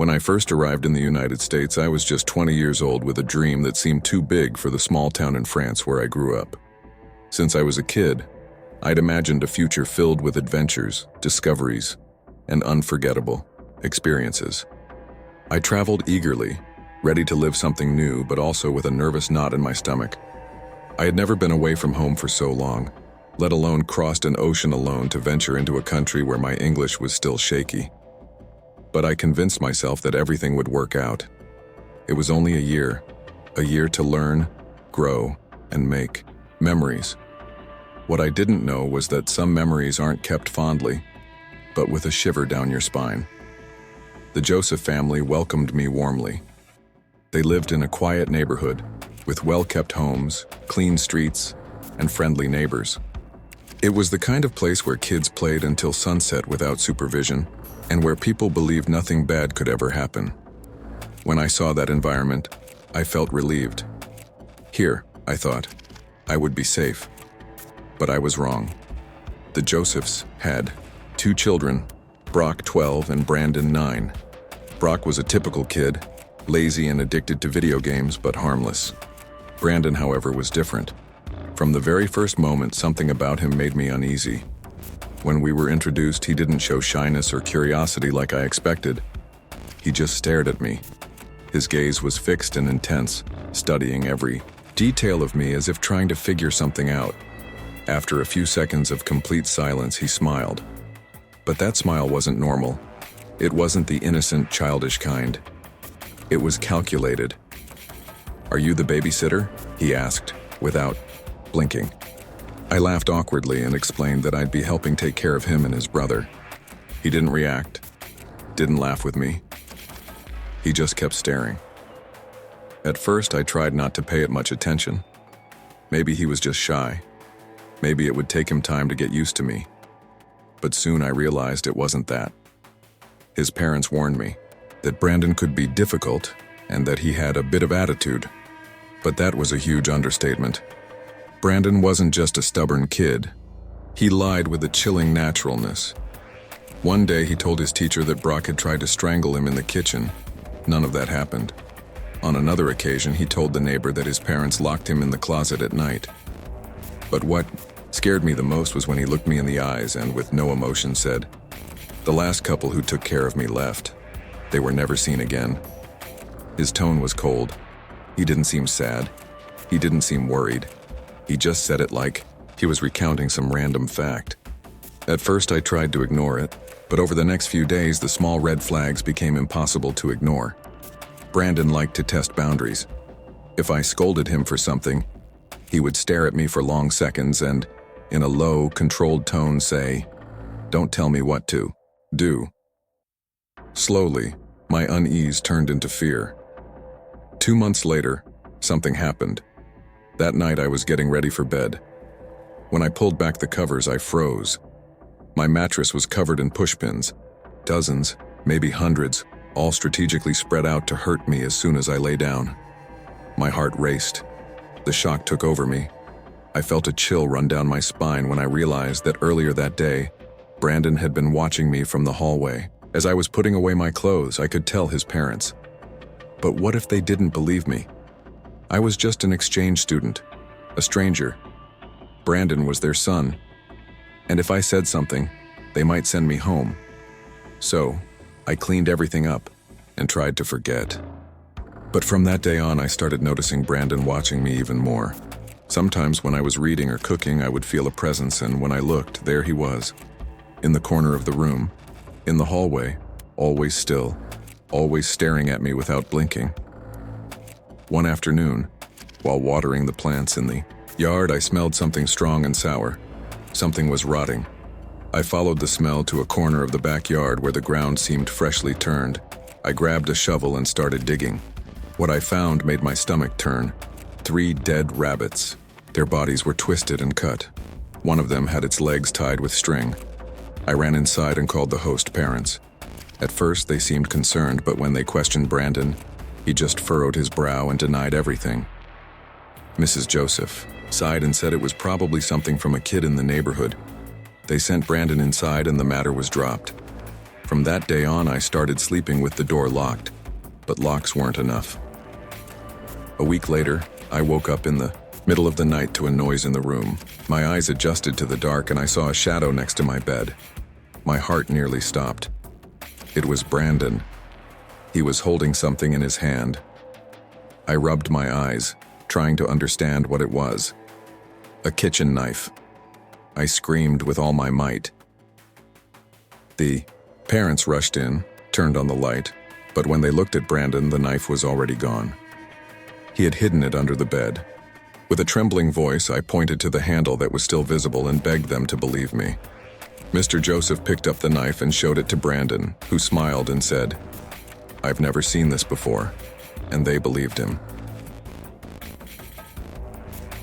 When I first arrived in the United States, I was just 20 years old with a dream that seemed too big for the small town in France where I grew up. Since I was a kid, I'd imagined a future filled with adventures, discoveries, and unforgettable experiences. I traveled eagerly, ready to live something new, but also with a nervous knot in my stomach. I had never been away from home for so long, let alone crossed an ocean alone to venture into a country where my English was still shaky. But I convinced myself that everything would work out. It was only a year to learn, grow, and make memories. What I didn't know was that some memories aren't kept fondly, but with a shiver down your spine. The Joseph family welcomed me warmly. They lived in a quiet neighborhood, with well-kept homes, clean streets, and friendly neighbors. It was the kind of place where kids played until sunset without supervision, and where people believed nothing bad could ever happen. When I saw that environment, I felt relieved. Here, I thought, I would be safe. But I was wrong. The Josephs had 2 children, Brock 12 and Brandon 9. Brock was a typical kid, lazy and addicted to video games, but harmless. Brandon, however, was different. From the very first moment, something about him made me uneasy. When we were introduced, he didn't show shyness or curiosity like I expected. He just stared at me. His gaze was fixed and intense, studying every detail of me as if trying to figure something out. After a few seconds of complete silence, he smiled. But that smile wasn't normal. It wasn't the innocent, childish kind. It was calculated. "Are you the babysitter?" he asked, without blinking. I laughed awkwardly and explained that I'd be helping take care of him and his brother. He didn't react, didn't laugh with me. He just kept staring. At first, I tried not to pay it much attention. Maybe he was just shy. Maybe it would take him time to get used to me. But soon I realized it wasn't that. His parents warned me that Brandon could be difficult and that he had a bit of attitude. But that was a huge understatement. Brandon wasn't just a stubborn kid. He lied with a chilling naturalness. One day he told his teacher that Brock had tried to strangle him in the kitchen. None of that happened. On another occasion, he told the neighbor that his parents locked him in the closet at night. But what scared me the most was when he looked me in the eyes and, with no emotion, said, "The last couple who took care of me left. They were never seen again." His tone was cold. He didn't seem sad. He didn't seem worried. He just said it like he was recounting some random fact. At first, I tried to ignore it, but over the next few days, the small red flags became impossible to ignore. Brandon liked to test boundaries. If I scolded him for something, he would stare at me for long seconds and, in a low, controlled tone, say, "Don't tell me what to do." Slowly, my unease turned into fear. 2 months later, something happened. That night I was getting ready for bed. When I pulled back the covers, I froze. My mattress was covered in pushpins, dozens, maybe hundreds, all strategically spread out to hurt me as soon as I lay down. My heart raced. The shock took over me. I felt a chill run down my spine when I realized that earlier that day, Brandon had been watching me from the hallway. As I was putting away my clothes, I could tell his parents. But what if they didn't believe me? I was just an exchange student, a stranger. Brandon was their son. And if I said something, they might send me home. So, I cleaned everything up and tried to forget. But from that day on, I started noticing Brandon watching me even more. Sometimes when I was reading or cooking, I would feel a presence, and when I looked, there he was, in the corner of the room, in the hallway, always still, always staring at me without blinking. One afternoon, while watering the plants in the yard, I smelled something strong and sour. Something was rotting. I followed the smell to a corner of the backyard where the ground seemed freshly turned. I grabbed a shovel and started digging. What I found made my stomach turn. 3 dead rabbits. Their bodies were twisted and cut. One of them had its legs tied with string. I ran inside and called the host parents. At first, they seemed concerned, but when they questioned Brandon, he just furrowed his brow and denied everything. Mrs. Joseph sighed and said it was probably something from a kid in the neighborhood. They sent Brandon inside and the matter was dropped. From that day on, I started sleeping with the door locked, but locks weren't enough. A week later, I woke up in the middle of the night to a noise in the room. My eyes adjusted to the dark and I saw a shadow next to my bed. My heart nearly stopped. It was Brandon. He was holding something in his hand. I rubbed my eyes, trying to understand what it was. A kitchen knife. I screamed with all my might. The parents rushed in, turned on the light, but when they looked at Brandon, the knife was already gone. He had hidden it under the bed. With a trembling voice, I pointed to the handle that was still visible and begged them to believe me. Mr. Joseph picked up the knife and showed it to Brandon, who smiled and said, "I've never seen this before," and they believed him.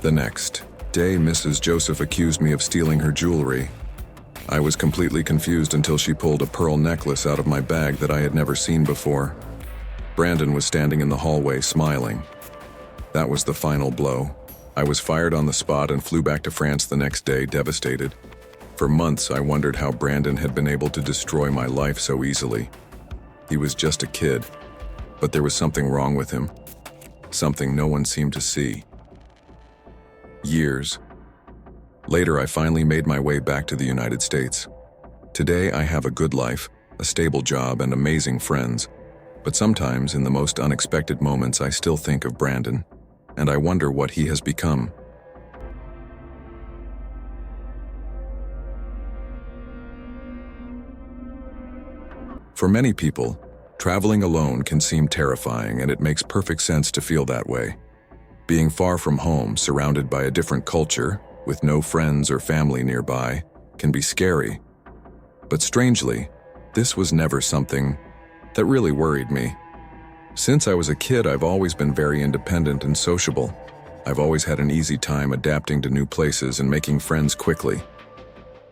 The next day, Mrs. Joseph accused me of stealing her jewelry. I was completely confused until she pulled a pearl necklace out of my bag that I had never seen before. Brandon was standing in the hallway, smiling. That was the final blow. I was fired on the spot and flew back to France the next day, devastated. For months, I wondered how Brandon had been able to destroy my life so easily. He was just a kid, but there was something wrong with him. Something no one seemed to see. Years later, I finally made my way back to the United States. Today, I have a good life, a stable job, and amazing friends. But sometimes, in the most unexpected moments, I still think of Brandon, and I wonder what he has become. For many people, traveling alone can seem terrifying, and it makes perfect sense to feel that way. Being far from home, surrounded by a different culture, with no friends or family nearby, can be scary. But strangely, this was never something that really worried me. Since I was a kid, I've always been very independent and sociable. I've always had an easy time adapting to new places and making friends quickly.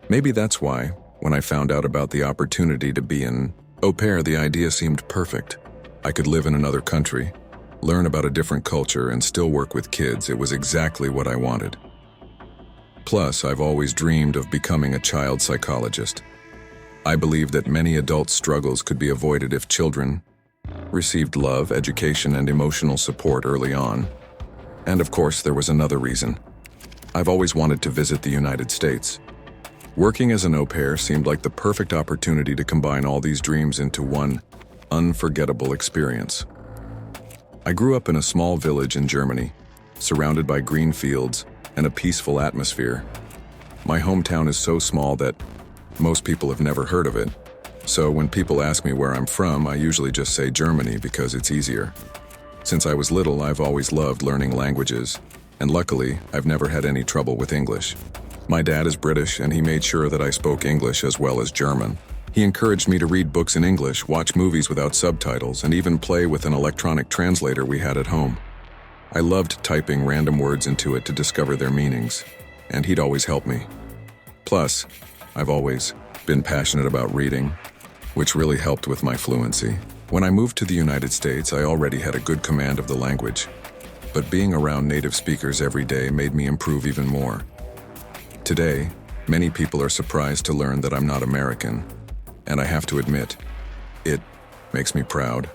Maybe that's why, when I found out about the opportunity to be an au pair, the idea seemed perfect. I could live in another country, learn about a different culture, and still work with kids. It was exactly what I wanted. Plus, I've always dreamed of becoming a child psychologist. I believe that many adult struggles could be avoided if children received love, education, and emotional support early on. And of course, there was another reason. I've always wanted to visit the United States. Working as an au pair seemed like the perfect opportunity to combine all these dreams into one unforgettable experience. I grew up in a small village in Germany, surrounded by green fields and a peaceful atmosphere. My hometown is so small that most people have never heard of it. So when people ask me where I'm from, I usually just say Germany because it's easier. Since I was little, I've always loved learning languages, and luckily, I've never had any trouble with English. My dad is British, and he made sure that I spoke English as well as German. He encouraged me to read books in English, watch movies without subtitles, and even play with an electronic translator we had at home. I loved typing random words into it to discover their meanings, and he'd always help me. Plus, I've always been passionate about reading, which really helped with my fluency. When I moved to the United States, I already had a good command of the language, but being around native speakers every day made me improve even more. Today, many people are surprised to learn that I'm not American, and I have to admit, it makes me proud.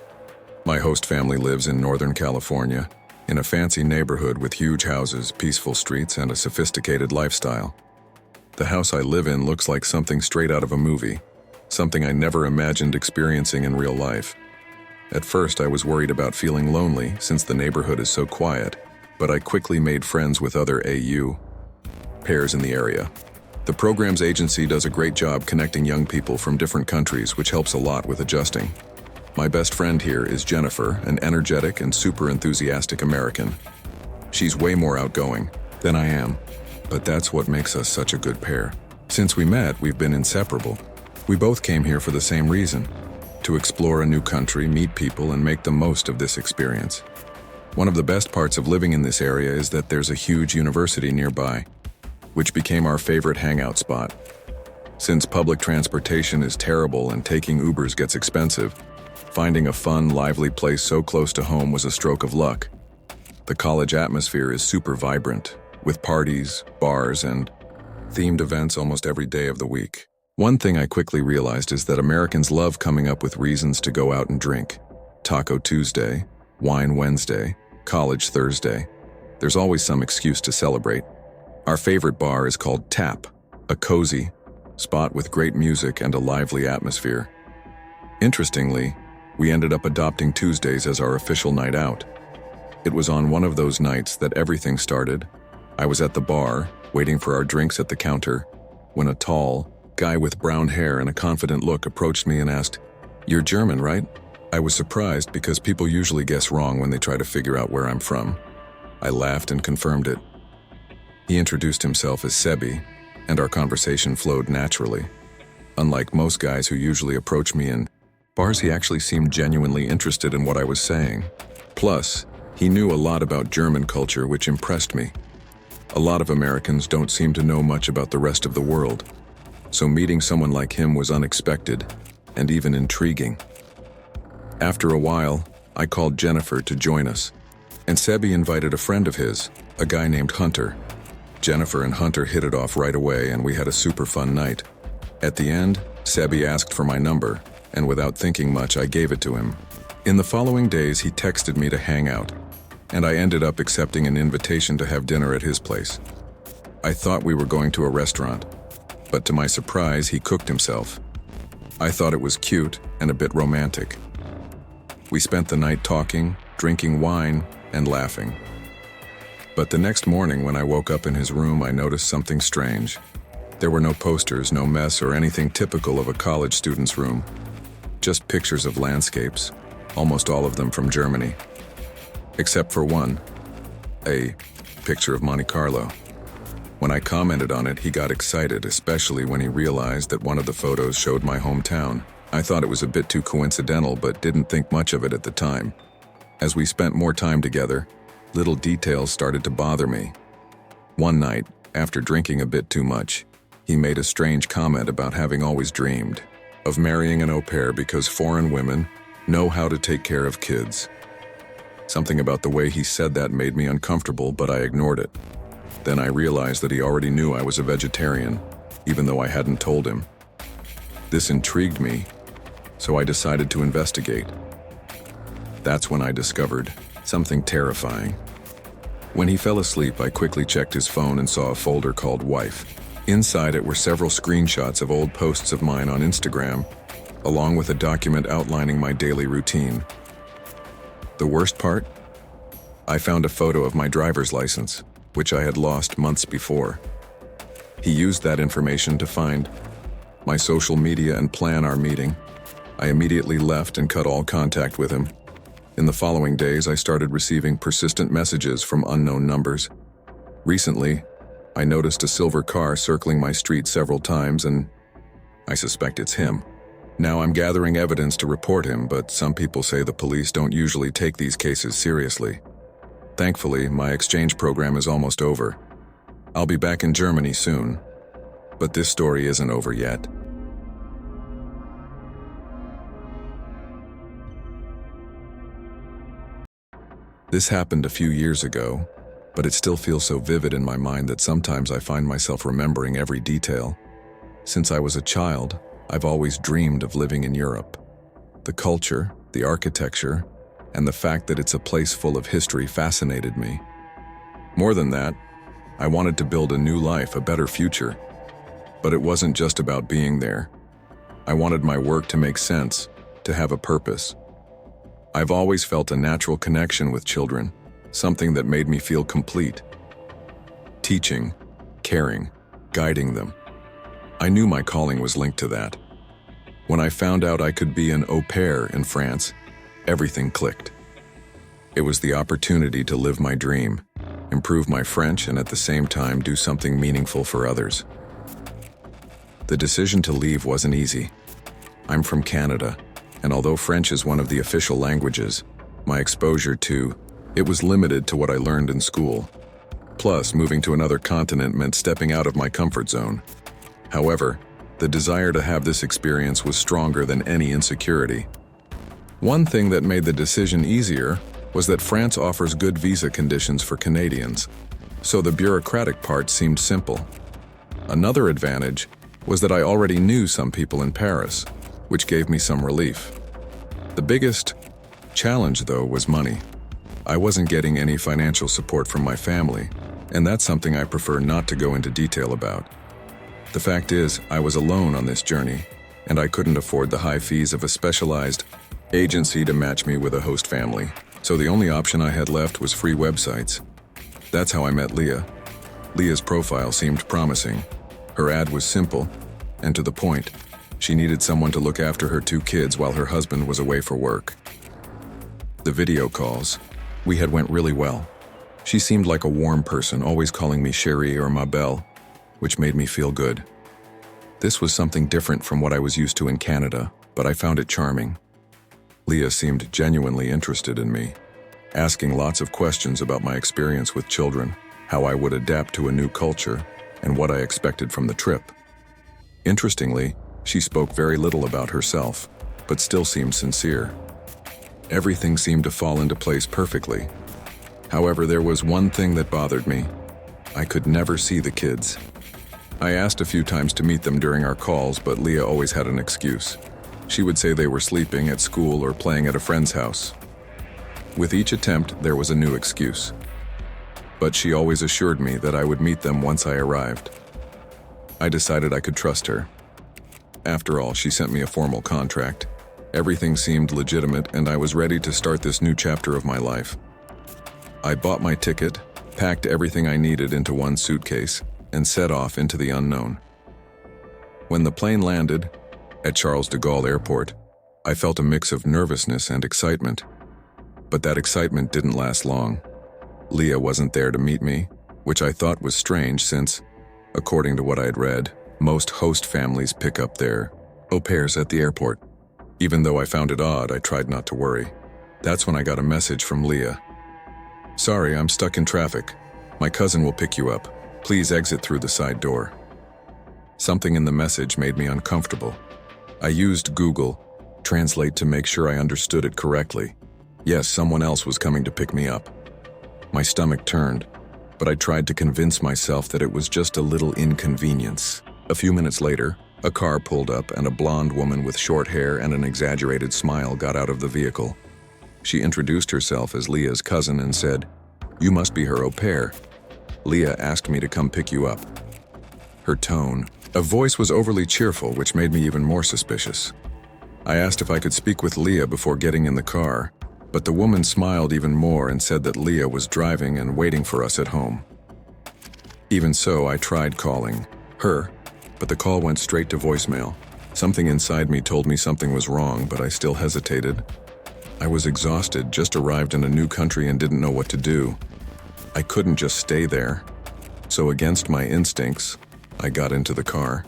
My host family lives in Northern California, in a fancy neighborhood with huge houses, peaceful streets, and a sophisticated lifestyle. The house I live in looks like something straight out of a movie, something I never imagined experiencing in real life. At first, I was worried about feeling lonely since the neighborhood is so quiet, but I quickly made friends with other AU pairs in the area. The program's agency does a great job connecting young people from different countries, which helps a lot with adjusting. My best friend here is Jennifer, an energetic and super enthusiastic American. She's way more outgoing than I am, but that's what makes us such a good pair. Since we met, we've been inseparable. We both came here for the same reason, to explore a new country, meet people, and make the most of this experience. One of the best parts of living in this area is that there's a huge university nearby, which became our favorite hangout spot. Since public transportation is terrible and taking Ubers gets expensive, finding a fun, lively place so close to home was a stroke of luck. The college atmosphere is super vibrant, with parties, bars, and themed events almost every day of the week. One thing I quickly realized is that Americans love coming up with reasons to go out and drink. Taco Tuesday, Wine Wednesday, College Thursday. There's always some excuse to celebrate. Our favorite bar is called Tap, a cozy spot with great music and a lively atmosphere. Interestingly, we ended up adopting Tuesdays as our official night out. It was on one of those nights that everything started. I was at the bar, waiting for our drinks at the counter, when a tall guy with brown hair and a confident look approached me and asked, "You're German, right?" I was surprised because people usually guess wrong when they try to figure out where I'm from. I laughed and confirmed it. He introduced himself as Sebi, and our conversation flowed naturally. Unlike most guys who usually approach me in bars, he actually seemed genuinely interested in what I was saying. Plus, he knew a lot about German culture, which impressed me. A lot of Americans don't seem to know much about the rest of the world, so meeting someone like him was unexpected and even intriguing. After a while, I called Jennifer to join us, and Sebi invited a friend of his, a guy named Hunter. Jennifer and Hunter hit it off right away, and we had a super fun night. At the end, Sebi asked for my number, and without thinking much, I gave it to him. In the following days, he texted me to hang out, and I ended up accepting an invitation to have dinner at his place. I thought we were going to a restaurant, but to my surprise, he cooked himself. I thought it was cute and a bit romantic. We spent the night talking, drinking wine, and laughing. But the next morning when I woke up in his room, I noticed something strange. There were no posters, no mess, or anything typical of a college student's room. Just pictures of landscapes, almost all of them from Germany. Except for one, a picture of Monte Carlo. When I commented on it, he got excited, especially when he realized that one of the photos showed my hometown. I thought it was a bit too coincidental, but didn't think much of it at the time. As we spent more time together, little details started to bother me. One night, after drinking a bit too much, he made a strange comment about having always dreamed of marrying an au pair because foreign women know how to take care of kids. Something about the way he said that made me uncomfortable, but I ignored it. Then I realized that he already knew I was a vegetarian, even though I hadn't told him. This intrigued me, so I decided to investigate. That's when I discovered something terrifying. When he fell asleep, I quickly checked his phone and saw a folder called Wife. Inside it were several screenshots of old posts of mine on Instagram, along with a document outlining my daily routine. The worst part? I found a photo of my driver's license, which I had lost months before. He used that information to find my social media and plan our meeting. I immediately left and cut all contact with him. In the following days, I started receiving persistent messages from unknown numbers. Recently, I noticed a silver car circling my street several times, and I suspect it's him. Now I'm gathering evidence to report him, but some people say the police don't usually take these cases seriously. Thankfully, my exchange program is almost over. I'll be back in Germany soon, but this story isn't over yet. This happened a few years ago, but it still feels so vivid in my mind that sometimes I find myself remembering every detail. Since I was a child, I've always dreamed of living in Europe. The culture, the architecture, and the fact that it's a place full of history fascinated me. More than that, I wanted to build a new life, a better future. But it wasn't just about being there. I wanted my work to make sense, to have a purpose. I've always felt a natural connection with children, something that made me feel complete. Teaching, caring, guiding them. I knew my calling was linked to that. When I found out I could be an au pair in France, everything clicked. It was the opportunity to live my dream, improve my French, and at the same time do something meaningful for others. The decision to leave wasn't easy. I'm from Canada, and although French is one of the official languages, my exposure to it was limited to what I learned in school. Plus, moving to another continent meant stepping out of my comfort zone. However, the desire to have this experience was stronger than any insecurity. One thing that made the decision easier was that France offers good visa conditions for Canadians, so the bureaucratic part seemed simple. Another advantage was that I already knew some people in Paris, which gave me some relief. The biggest challenge, though, was money. I wasn't getting any financial support from my family, and that's something I prefer not to go into detail about. The fact is, I was alone on this journey, and I couldn't afford the high fees of a specialized agency to match me with a host family, so the only option I had left was free websites. That's how I met Leah. Leah's profile seemed promising. Her ad was simple and to the point. She needed someone to look after her 2 kids while her husband was away for work. The video calls we had went really well. She seemed like a warm person, always calling me Chérie or Ma Belle, which made me feel good. This was something different from what I was used to in Canada, but I found it charming. Leah seemed genuinely interested in me, asking lots of questions about my experience with children, how I would adapt to a new culture, and what I expected from the trip. Interestingly, she spoke very little about herself, but still seemed sincere. Everything seemed to fall into place perfectly. However, there was one thing that bothered me. I could never see the kids. I asked a few times to meet them during our calls, but Leah always had an excuse. She would say they were sleeping at school or playing at a friend's house. With each attempt, there was a new excuse. But she always assured me that I would meet them once I arrived. I decided I could trust her. After all, she sent me a formal contract. Everything seemed legitimate, and I was ready to start this new chapter of my life. I bought my ticket, packed everything I needed into one suitcase, and set off into the unknown. When the plane landed at Charles de Gaulle Airport, I felt a mix of nervousness and excitement. But that excitement didn't last long. Leah wasn't there to meet me, which I thought was strange since, according to what I had read, most host families pick up their au pairs at the airport. Even though I found it odd, I tried not to worry. That's when I got a message from Leah. "Sorry, I'm stuck in traffic. My cousin will pick you up. Please exit through the side door." Something in the message made me uncomfortable. I used Google Translate to make sure I understood it correctly. Yes, someone else was coming to pick me up. My stomach turned, but I tried to convince myself that it was just a little inconvenience. A few minutes later, a car pulled up and a blonde woman with short hair and an exaggerated smile got out of the vehicle. She introduced herself as Leah's cousin and said, "You must be her au pair. Leah asked me to come pick you up." Her tone, a voice was overly cheerful, which made me even more suspicious. I asked if I could speak with Leah before getting in the car, but the woman smiled even more and said that Leah was driving and waiting for us at home. Even so, I tried calling her, but the call went straight to voicemail. Something inside me told me something was wrong, but I still hesitated. I was exhausted, just arrived in a new country and didn't know what to do. I couldn't just stay there. So against my instincts, I got into the car.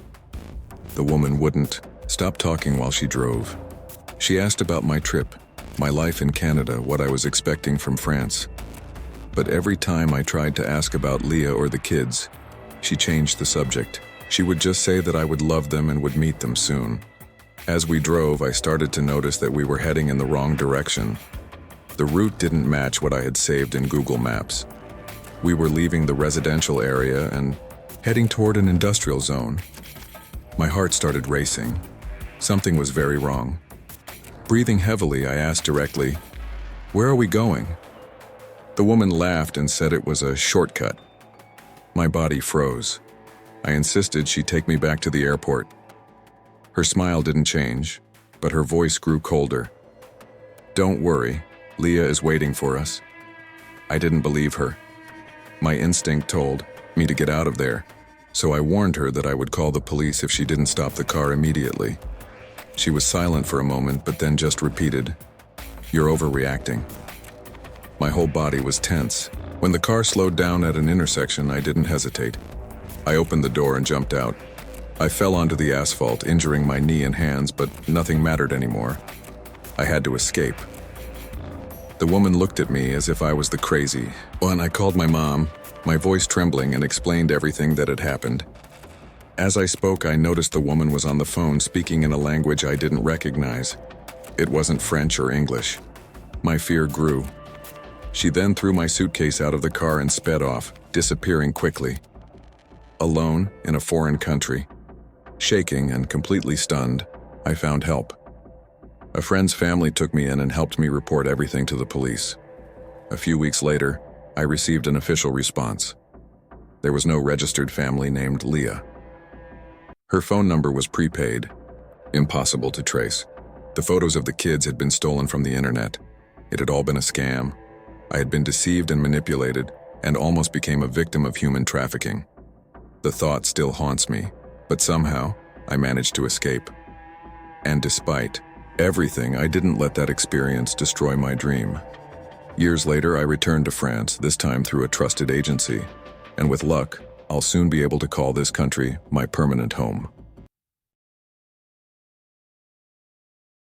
The woman wouldn't stop talking while she drove. She asked about my trip, my life in Canada, what I was expecting from France. But every time I tried to ask about Leah or the kids, she changed the subject. She would just say that I would love them and would meet them soon. As we drove, I started to notice that we were heading in the wrong direction. The route didn't match what I had saved in Google Maps. We were leaving the residential area and heading toward an industrial zone. My heart started racing. Something was very wrong. Breathing heavily, I asked directly, "Where are we going?" The woman laughed and said it was a shortcut. My body froze. I insisted she take me back to the airport. Her smile didn't change, but her voice grew colder. "Don't worry, Leah is waiting for us." I didn't believe her. My instinct told me to get out of there, so I warned her that I would call the police if she didn't stop the car immediately. She was silent for a moment, but then just repeated, "You're overreacting." My whole body was tense. When the car slowed down at an intersection, I didn't hesitate. I opened the door and jumped out. I fell onto the asphalt, injuring my knee and hands, but nothing mattered anymore. I had to escape. The woman looked at me as if I was the crazy one. I called my mom, my voice trembling, and explained everything that had happened. As I spoke, I noticed the woman was on the phone speaking in a language I didn't recognize. It wasn't French or English. My fear grew. She then threw my suitcase out of the car and sped off, disappearing quickly. Alone in a foreign country. Shaking and completely stunned, I found help. A friend's family took me in and helped me report everything to the police. A few weeks later, I received an official response. There was no registered family named Leah. Her phone number was prepaid, impossible to trace. The photos of the kids had been stolen from the internet. It had all been a scam. I had been deceived and manipulated, and almost became a victim of human trafficking. The thought still haunts me, but somehow, I managed to escape. And despite everything, I didn't let that experience destroy my dream. Years later, I returned to France, this time through a trusted agency. And with luck, I'll soon be able to call this country my permanent home.